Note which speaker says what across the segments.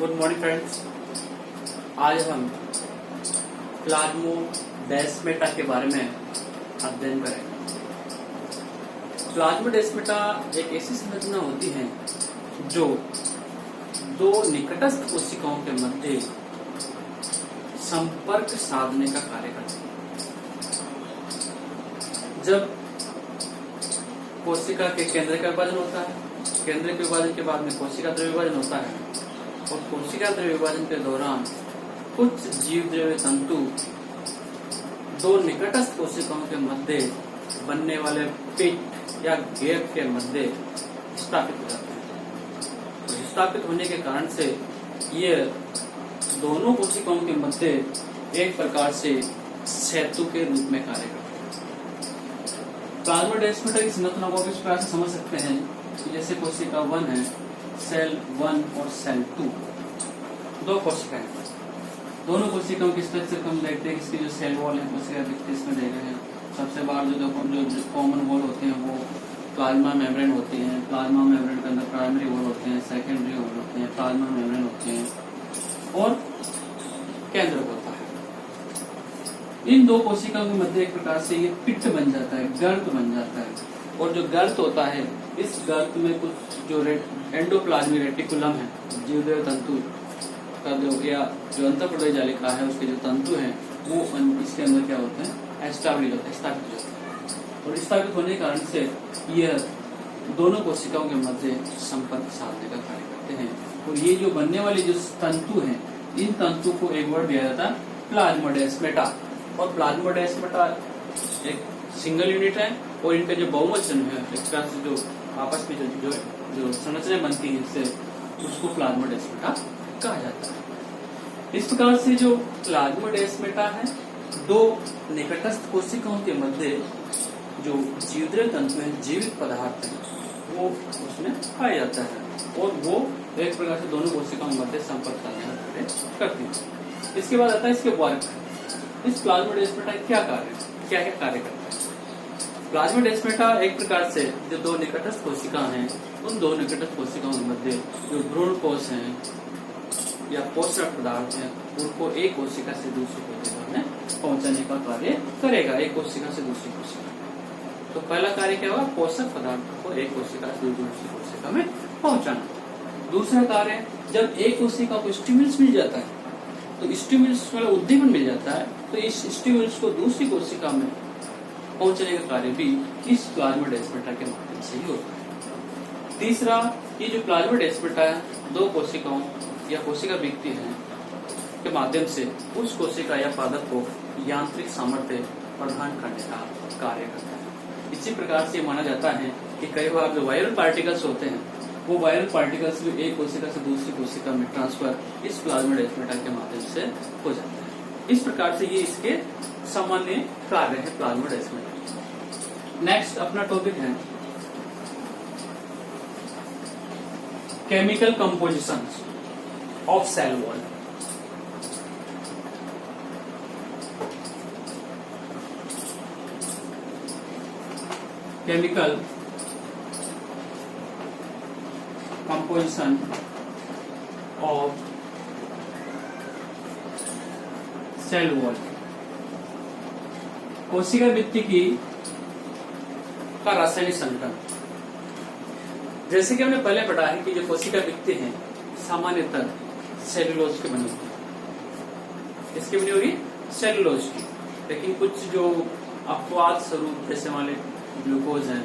Speaker 1: Good morning friends. आज हम plasmodesmata के बारे में अध्ययन करेंगे। प्लाज्मोडेस्माटा एक ऐसी संरचना होती है जो दो निकटस्थ कोशिकाओं के मध्य संपर्क साधने का कार्य करती है। जब कोशिका के केंद्र का विभाजन होता है, केंद्र के विभाजन के बाद में कोशिका द्रव्य विभाजन होता है और कोशिका द्रव्य विभाजन के दौरान कुछ जीव द्रव्य तंतु दो निकटस्थ कोशिकाओं के मध्य बनने वाले पिट या गैप के मध्य स्थापित हो जाते हैं। तो स्थापित होने के कारण से ये दोनों कोशिकाओं के मध्य एक प्रकार से सेतु के रूप में कार्य करते हैं। प्लाज्मोडेस्माटा की संरचना को इस प्रकार से समझ सकते हैं कि जैसे कोशिका 1 है, सेल 1 और सेल 2 दो कोशिकाएं। दोनों कोशिकाओं की स्ट्रक्चर को हम देखते हैं। इसकी जो सेल वॉल है कोशिका भित्ति इसमें देख रहे हैं। सबसे बाहर जो कॉमन वॉल होते हैं वो प्लाज्मा मेम्ब्रेन होती है। प्लाज्मा मेम्ब्रेन के अंदर प्राइमरी वॉल होते हैं, सेकेंडरी वॉल होते हैं, प्लाज्मा मेम्ब्रेन होते हैं और केंद्र होता है। इन दो कोशिकाओं के मध्य एक प्रकार से ये पिट बन जाता है, गर्त बन जाता है। और जो गर्त होता है, इस गर्त में कुछ जो एंडोप्लाज्मिक रेटिकुलम है, जीवदेह तंतु का जो अंतःप्रदेश जालिका है उसके जो तंतु हैं वो इसके अंदर क्या होते हैं, एस्टाब्लिश होते हैं, स्थापित होते हैं। और स्थापित होने के कारण से यह दोनों कोशिकाओं के मध्य संपर्क साधने का कार्य करते हैं। और ये जो बनने वाले जो तंतु हैं, इन तंतु को एक वर्ड दिया जाता है प्लाज्मोडेस्माटा। और प्लाज्मोडेस्माटा एक सिंगल यूनिट है और इनका जो बहुवचन है, एक प्रकार से जो आपस में जो संरचना बनती है इससे उसको प्लाज्मोडेस्माटा कहा जाता है। इस प्रकार से जो प्लाज्मोडेस्माटा है, दो निकटस्थ कोशिकाओं के मध्य जो जीवद्रव्य तंतु है, जीवित पदार्थ है, वो उसमें पाया जाता है और वो एक प्रकार से दोनों कोशिकाओं के मध्य संपर्क करती है। इसके बाद आता है इसके वर्क। इस प्लाज्मोडेस्माटा क्या क्या कार्य करता है। प्लाज्मोडेस्माटा एक प्रकार से जो दो निकटस्थ कोशिका हैं, उन दो निकटस्थ कोशिकाओं के मध्य जो भ्रूण कोश हैं या पोषक पदार्थ हैं, उनको एक कोशिका से दूसरी कोशिका में पहुंचाने का कार्य करेगा, एक कोशिका से दूसरी कोशिका। तो पहला कार्य क्या हुआ, पोषक पदार्थ को एक कोशिका से दूसरी कोशिका में पहुंचाना। दूसरा कार्य, जब एक कोशिका को स्टिमुलस मिल जाता है, तो स्टिमुलस वाला उद्दीपन मिल जाता है, तो इस स्टिमुलस को दूसरी कोशिका में पहुंचने का कार्य भी इस प्लाज्मोडेस्माटा के माध्यम से ही होता है। तीसरा, ये जो प्लाज्मोडेस्माटा है, दो कोशिकाओं या कोशिका भित्ति है के माध्यम से उस कोशिका या पादप को यांत्रिक सामर्थ्य प्रदान करने का कार्य करता है। इसी प्रकार से माना जाता है कि कई बार जो वायरल पार्टिकल्स होते हैं, वो वायरल पार्टिकल्स भी एक कोशिका से दूसरी कोशिका में ट्रांसफर इस प्लाज्मोडेस्माटा के माध्यम से हो जाता है। इस प्रकार से ये इसके सामान्य कार्य है प्लाज्मोडेस्माटा। नेक्स्ट अपना टॉपिक है chemical composition of cell wall. Chemical composition of cell wall. कोशिका भित्ति का रासायनिक संगठन। जैसे कि हमने पहले पढ़ा है कि जो कोशिका भित्ति है सामान्यतः सेलुलोज के बनी होती है। इसकी बनी होगी सेलुलोज की, लेकिन कुछ जो अपवाद स्वरूप जैसे वाले ग्लूकोज है,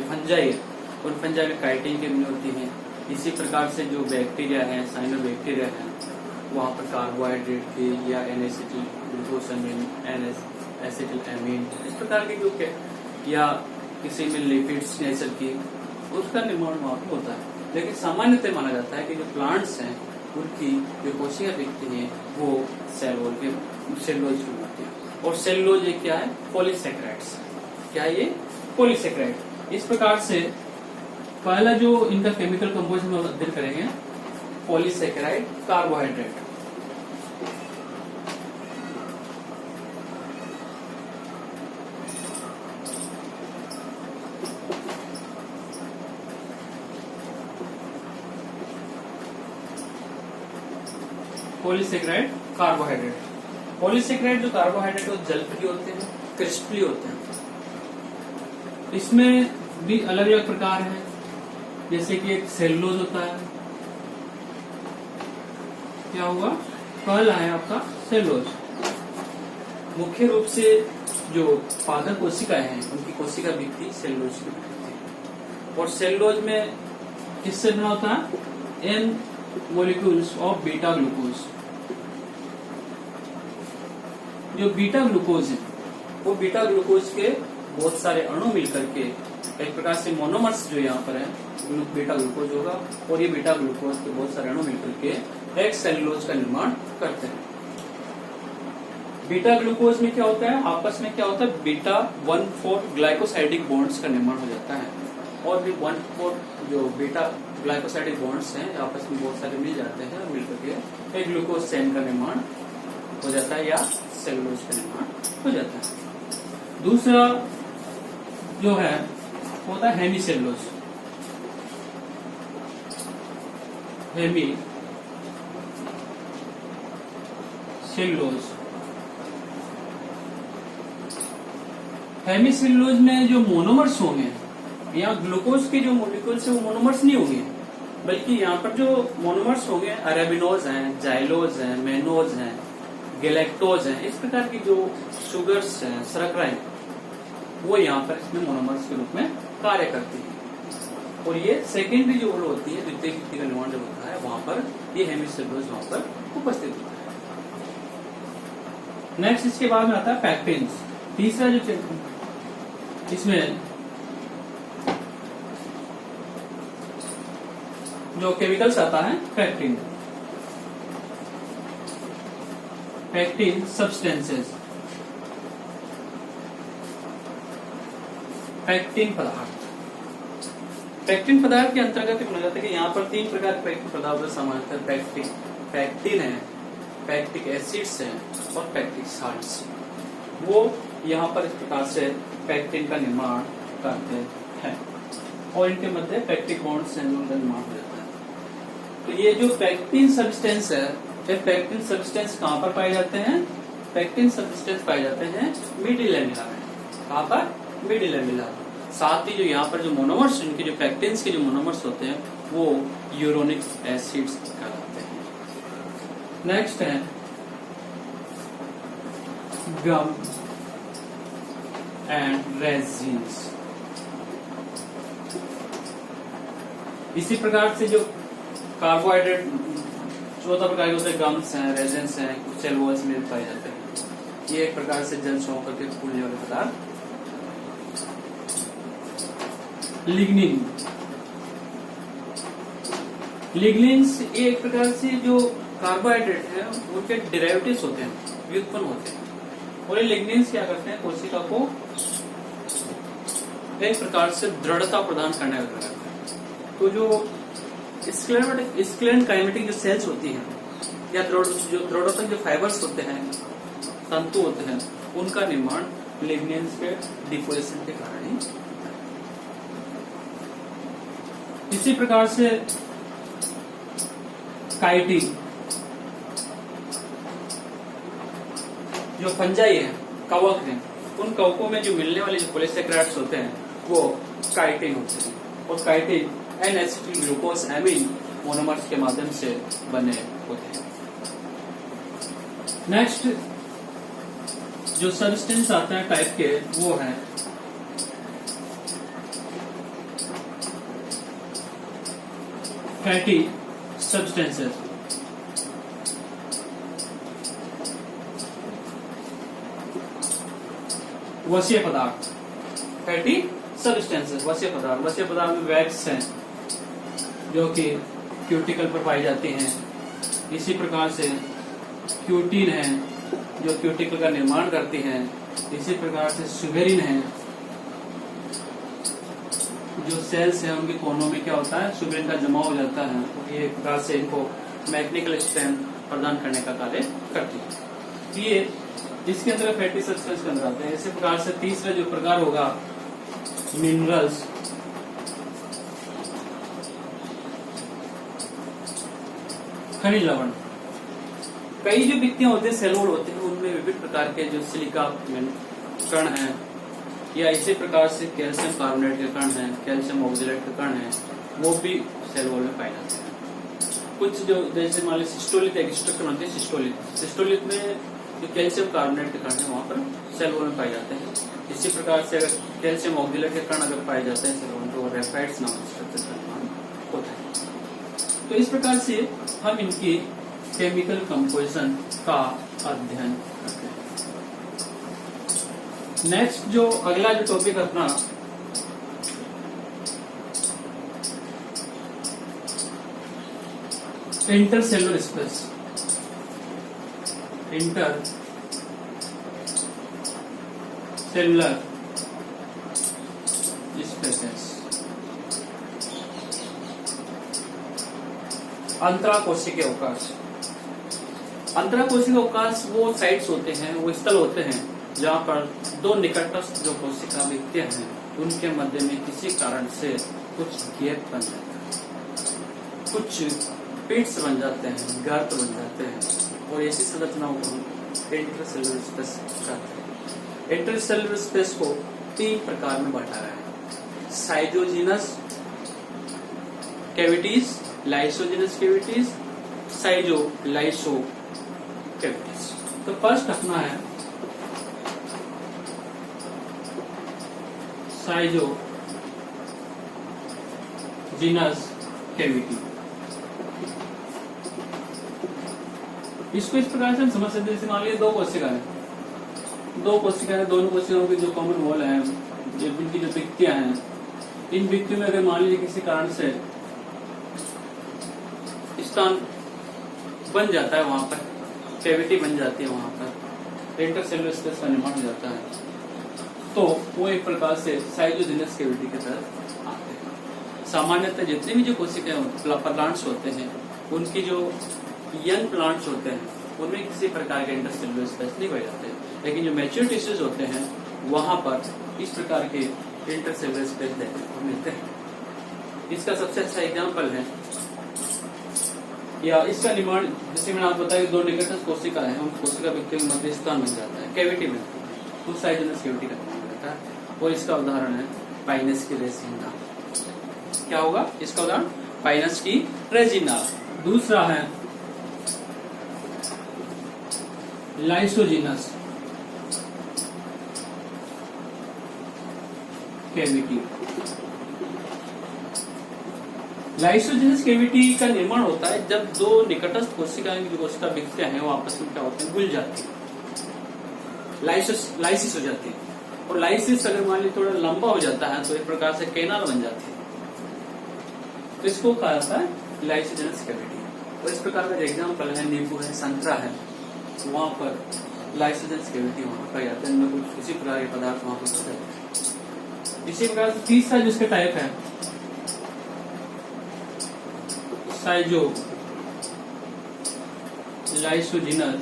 Speaker 1: फंजाई है, उन फंजाई में काइटिन की बनी होती है। इसी प्रकार से जो बैक्टीरिया है, साइनोबैक्टीरिया है, वहाँ पर कार्बोहाइड्रेट की या एनएसिटिल ग्लूकोसामिन, एसिटिल एमीन, इस प्रकार की जो या किसी में लिपिड्स नेचर की, उसका निर्माण वहाँ पर होता है। लेकिन सामान्यतः माना जाता है कि जो प्लांट्स हैं उनकी जो कोशिका भित्ति है वो सेलुलोज की बनती है। और सेलुलोज ये क्या है, पॉलीसेकेराइड्स। क्या है ये, पॉलीसेकेराइड। इस प्रकार से पहला जो इनका केमिकल कंपोजिशन में अध्ययन करेंगे, polysaccharide carbohydrate. Polysaccharide carbohydrate. Polysaccharide जो कार्बोहाइड्रेट वो जलप्री होते हैं, क्रिस्टली होते हैं। इसमें भी अलग अलग प्रकार हैं, जैसे कि एक सेलुलोज होता है। क्या हुआ, पहला है आपका सेलुलोज। मुख्य रूप से जो पादप कोशिकाएं हैं उनकी कोशिका भित्ति सेलुलोज की बनती है। और सेलुलोज में किससे बना होता है, n molecules of beta glucose. जो बीटा ग्लूकोज है वो बीटा ग्लूकोज के बहुत सारे अणु मिलकर के एक प्रकार से मोनोमर्स जो यहाँ पर है बीटा ग्लूकोज होगा, और ये बीटा ग्लूकोज के बहुत सारे अणु मिलकर के एक सेलुलोज का निर्माण करते हैं। बीटा ग्लूकोज में क्या होता है, आपस में क्या होता है, बीटा 1,4 ग्लाइकोसाइडिक बॉन्ड्स का निर्माण हो जाता है। और भी 1,4 जो बीटा ग्लाइकोसाइडिक बॉन्ड्स हैं आपस में बहुत सारे मिल जाते हैं और मिलकर के एक ग्लूकोज चेन का निर्माण हो जाता है या सेलुलोज का निर्माण हो जाता है। दूसरा जो है होता है हेमीसेलुलोज। हेमीसेलुलोज में जो मोनोमर्स होंगे, यहाँ ग्लूकोज के जो मोलिक्यूल्स है वो मोनोमर्स नहीं होंगे, बल्कि यहाँ पर जो मोनोमर्स होंगे अरेबिनोज हैं, जाइलोज हैं, मेनोज हैं, गैलेक्टोज हैं, इस प्रकार की जो शुगर्स हैं, शर्कराएं, वो यहाँ पर इसमें मोनोमर्स के रूप में कार्य करती है। और ये सेकेंडरी जो ओर होती है, द्वितीयक युक्ति का निर्माण जब होता है वहां पर ये हेमीसेलुलोज वहां पर उपस्थित होता है। नेक्स्ट इसके बाद में आता है पैक्टिन्स। तीसरा जो इसमें जो केमिकल्स आता है पैक्टिन, पैक्टिन सब्सटेंसेस, पैक्टिन पदार्थ। पैक्टिन पदार्थ के अंतर्गत माना जाता है कि यहाँ पर 3 प्रकार के पैक्टिन पदार्थ समानता है। पैक्टिन है, पैक्टिक एसिड्स है और पैक्टिक साल्ट्स। वो यहाँ पर इस प्रकार से पैक्टिन का निर्माण करते हैं और इनके मध्य पैक्टिक बॉन्ड्स का निर्माण हो जाता है। तो ये जो पैक्टिन सब्सटेंस है, ये पैक्टिन सब्सटेंस कहाँ पर पाए जाते हैं, पैक्टिन सब्सटेंस पाए जाते हैं मिडिल लैमेला में। कहाँ पर, मिडिल लैमेला। साथ ही जो यहाँ पर जो मोनोमर्स, इनके जो पैक्टिन्स के जो मोनोमर्स होते हैं वो यूरोनिक एसिड्स कहलाते हैं। नेक्स्ट है गम एंड रेजिन्स। इसी प्रकार से जो कार्बोहाइड्रेट चौथा प्रकार के होते हैं, गम्स हैं, रेजिन्स हैं, कुछ सेल वॉल्स में पाए जाते हैं। ये एक प्रकार से जल सो करके फूलने वाले पदार्थ। लिग्निन, लिग्निन्स ये एक प्रकार से जो कार्बोहाइड्रेट है उनके डेरिवेटिव्स होते हैं, व्युत्पन्न होते हैं। और ये लिग्निन्स क्या करते हैं, कोशिका को एक प्रकार से दृढ़ता प्रदान करने का कार्य करते हैं। तो जो स्क्लेरोकाइनेटिक जो सेल्स होती हैं या जो दृढ़ोत्तक जो फाइबर्स होते हैं, तंतु होते हैं, उनका निर्माण लिग्निन्स के डिपोजिशन के कारण ही होता है। इसी प्रकार से काइटिन, जो फंजाई है, कवक है, उन कवकों में जो मिलने वाले जो पॉलीसेकेराइड्स होते हैं वो काइटिन होते हैं। और chitin n acetyl glucose amine monomers के माध्यम से बने होते हैं। नेक्स्ट जो सब्सटेंस आते हैं टाइप के वो है फैटी सब्सटेंसेस। वसीय पदार्थ, फैटी सब्सटेंसेस, वसीय पदार्थ। वसीय पदार्थ में वैक्स हैं जो कि क्यूटिकल पर पाई जाती हैं। इसी प्रकार से क्यूटिन है जो क्यूटिकल का निर्माण करती हैं। इसी प्रकार से सुबेरिन है, जो सेल्स है उनके कोनों में क्या होता है, सुबेरिन का जमा हो जाता है। तो ये एक प्रकार से इनको मैग्नेटिकल स्ट्रेंथ प्रदान करने का कार्य करती है। ये इसके अंदर फैटी सब्सटेंस के अंदर आते हैं। इसी प्रकार से तीसरा जो प्रकार होगा मिनरल्स, खनिज लवण। कई जो भित्तियां होती है सेल वॉल होते हैं उनमें विभिन्न प्रकार के जो सिलिका कण हैं या इसी प्रकार से कैल्शियम कार्बोनेट के कण हैं, कैल्शियम ऑक्जेलेट के कण हैं, वो भी सेल वॉल में पाए जाते हैं। कुछ जो जैसे मान लीजिए सिस्टोलिथ एक स्ट्रक्चर होती है, सिस्टोलिथ में जो कैल्शियम कार्बोनेट के कण हैं वहां पर सेल वॉल में पाए जाते हैं। इसी प्रकार से अगर कैल्शियम ऑक्जेलेट के कण अगर पाए जाते हैं सेल वॉल में तो रेफाइड्स नामक स्ट्रक्चर का निर्माण होता है। तो इस प्रकार से हम इनकी केमिकल कंपोजिशन का अध्ययन करते हैं। नेक्स्ट जो अगला जो टॉपिक अपना intercellular space, intercellular spaces, अंतराकोशिकीय अवकाश। अंतराकोशिकीय अवकाश वो साइट्स होते हैं, वो स्थल होते हैं जहाँ पर दो निकटस्थ जो कोशिका भित्तियां हैं उनके मध्य में किसी कारण से कुछ गैप बन जाता है, कुछ पिट्स बन जाते हैं, गर्त बन जाते हैं और ऐसी संरचनाओं को हम इंटरसेलुलर स्पेस कहते हैं। इंटरसेलुलर स्पेस को 3 प्रकार में बांटा गया है: साइटोजिनस कैविटीज, लाइसोजिनस कैविटीज, साइटोलाइसो कैविटीज। तो फर्स्ट अपना है साइटोजिनस कैविटी। इसको इस प्रकार से हम समझ सकते हैं, जैसे मान लीजिए दो कोशिकाएं हैं, दोनों कोशिकाओं की जो कॉमन वॉल है, जिनकी जो भित्तियां हैं, इन भित्तियों में अगर मान लीजिए किसी कारण से स्थान बन जाता है, वहां पर कैविटी बन जाती है, वहां पर इंटरसेलुलर स्पेस का निर्माण हो जाता है, तो वो एक प्रकार से साइटोजिनस कैविटी के तहत आते हैं। सामान्यतः जितने भी जो कोशिकाएं प्लांट्स होते हैं उनकी जो यंग प्लांट्स होते हैं उनमें किसी प्रकार के इंटरसेलुलर स्पेस नहीं पाए जाते, लेकिन जो मैच्योर टिश्यूज होते हैं वहां पर इस प्रकार के इंटरसेलुलर स्पेस देखने को मिलते हैं। इसका सबसे अच्छा एग्जाम्पल है या इसका निर्माण, जैसे मैंने आपको बताया, दो निकटस्थ कोशिका है, उन कोशिका भित्तियों के मध्य स्थान बन जाता है, कैविटी बनती है, उस साइटोजिनस कैविटी का निर्माण होता है। और इसका उदाहरण है पाइनस की रेजिना। क्या होगा इसका उदाहरण? पाइनस की रेजिना। दूसरा है लाइसोजिनस कैविटी। लाइसोजिनस कैविटी का निर्माण होता है जब दो निकटस्थ कोशिकाएं की जो कोशिका भित्तियां हैं वो आपस में क्या होते हैं, घुल जाती है, लाइसिस हो जाती है। और लाइसिस अगर मान लीजिए थोड़ा लंबा हो जाता है तो एक प्रकार से कैनाल बन जाती है, तो इसको कहा जाता है लाइसोजिनस कैविटी। और इस प्रकार का एग्जाम्पल है नींबू है, संतरा है, वहां पर लाइसोजिनस कैविटी वहां पाई जाते हैं, कुछ किसी प्रकार के पदार्थ वहां पर होते हैं। इसी प्रकार से तीसरा जिसका टाइप है साइजो लाइसोजिनस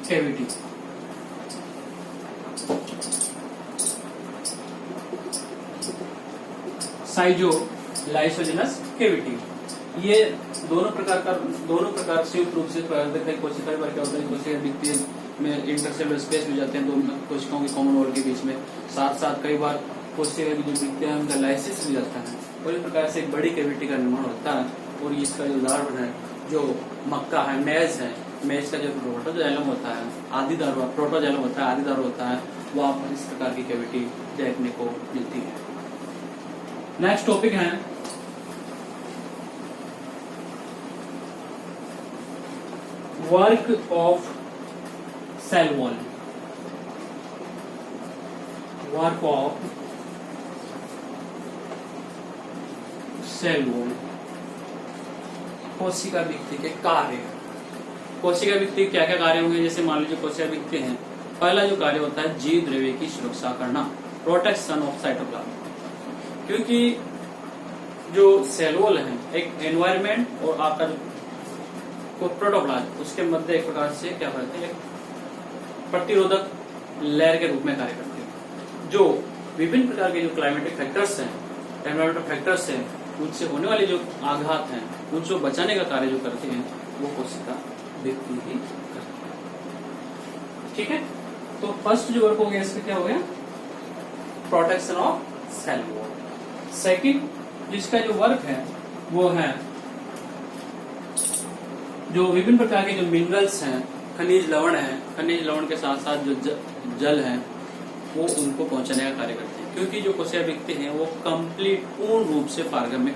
Speaker 1: कैविटी। साइजो लाइसोजिनस कैविटी, ये दोनों प्रकार संयुक्त रूप से कोशिकाएं पर क्या होता है, कोशिका भित्ति में इंटरसेलुलर स्पेस हो जाते हैं दोनों कोशिकाओं के कॉमन वॉल के बीच में। साथ साथ कई बार कोशिका की जो भित्तियां हैं उनका लाइसिस हो जाता है और इस प्रकार से एक बड़ी कैविटी का निर्माण होता है। और इसका जो उदाहरण है जो मक्का है, मेज है, मेज का जो प्रोटोजाइलम होता है, प्रोटोजाइलम होता है, आदिदार होता है, वहां पर इस प्रकार की कैविटी देखने को मिलती है। नेक्स्ट टॉपिक है work of cell wall. Work of cell wall, कोशिका भित्ति के कार्य। कोशिका भित्ति क्या क्या कार्य होंगे, जैसे मान लीजिए कोशिका भित्ति है, पहला जो कार्य होता है जीव द्रव्य की सुरक्षा करना, प्रोटेक्शन ऑफ साइटोप्लाज्म। क्योंकि जो सेल वॉल है एक एनवायरमेंट और आपका जो प्रोटोप्लाज्म उसके मध्य एक प्रकार से क्या करते हैं, प्रतिरोधक लेयर के रूप में कार्य करते हैं। जो विभिन्न प्रकार के जो क्लाइमेटिक फैक्टर्स हैं, एनवायरमेंटल फैक्टर्स हैं, उनसे होने वाले जो आघात हैं, उनसे बचाने का कार्य जो करते हैं, वो कोशिका भित्ति ही करती है। ठीक है, तो फर्स्ट जो वर्क हो गया इसका क्या हो गया, protection of cell wall. Second जिसका जो वर्क है वो है जो विभिन्न प्रकार के जो मिनरल्स हैं, खनिज लवण है, खनिज लवण के साथ साथ जो जल है, वो उनको पहुंचाने का कार्य करते हैं। क्योंकि जो कोशिका भित्ति है वो कंप्लीट पूर्ण रूप से पारगम्य